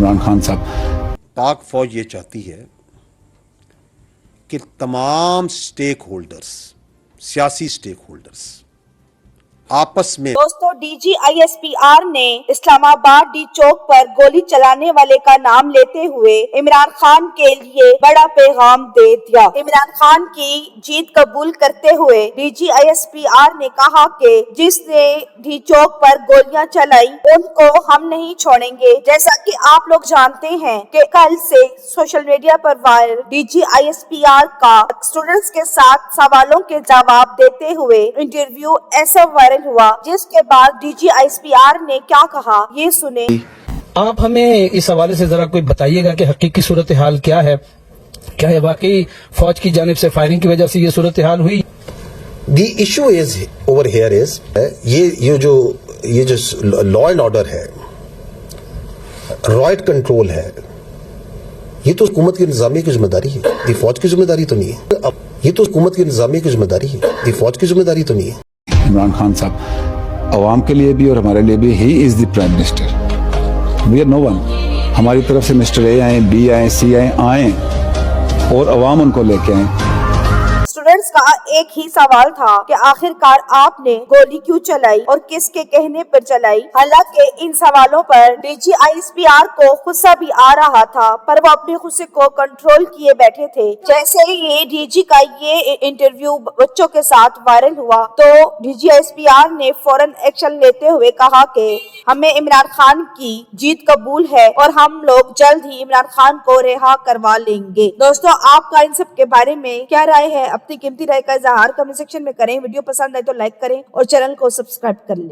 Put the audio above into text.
इमरान खान साहब। पाक फौज ये चाहती है कि तमाम स्टेक होल्डर्स, सियासी स्टेक होल्डर्स आपस में। दोस्तों, DGISPR ने इस्लामाबाद डी चौक पर गोली चलाने वाले का नाम लेते हुए इमरान खान के लिए बड़ा पैगाम दे दिया। इमरान खान की जीत कबूल करते हुए DGISPR ने कहा कि जिसने डी चौक पर गोलियां चलाई उनको हम नहीं छोड़ेंगे। जैसा कि आप लोग जानते हैं कि कल से सोशल मीडिया पर वायरल DGISPR का स्टूडेंट्स के साथ सवालों के जवाब देते हुए इंटरव्यू ऐसा वायरल हुआ, जिसके बाद DGISPR ने क्या कहा ये सुने। आप हमें इस हवाले से जरा कोई बताइएगा कि हकीकी सूरत हाल क्या है? क्या है वाकई फौज की जानिब से फायरिंग की वजह से ये सूरत हाल हुई? The issue is over here is ये जो लॉ एंड ऑर्डर है, रॉयट कंट्रोल है, ये तो हुकूमत की इंतजामिया की जिम्मेदारी है, ये फौज की जिम्मेदारी तो नहीं है। अब ये तो हुकूमत की इंतजामिया की जिम्मेदारी है, ये फौज की जिम्मेदारी तो नहीं है। इमरान खान साहब अवाम के लिए भी और हमारे लिए भी he is the prime minister. We are no one. हमारी तरफ से मिस्टर ए आए, बी आए, सी आए और अवाम उनको लेके आए। स्टूडेंट्स का एक ही सवाल था कि आखिरकार आपने गोली क्यों चलाई और किसके कहने पर चलाई। हालांकि इन सवालों पर DGISPR को गुस्सा भी आ रहा था, पर वो अपने गुस्से को कंट्रोल किए बैठे थे। जैसे ये DG का ये इंटरव्यू बच्चों के साथ वायरल हुआ तो DGISPR ने फौरन एक्शन लेते हुए कहा कि हमें इमरान खान की जीत कबूल है और हम लोग जल्द ही इमरान खान को रिहा करवा लेंगे। दोस्तों, आपका इन सब के बारे में क्या राय है? अपनी कीमती राय का इजहार कमेंट सेक्शन में करें। वीडियो पसंद आए तो लाइक करें और चैनल को सब्सक्राइब कर लें।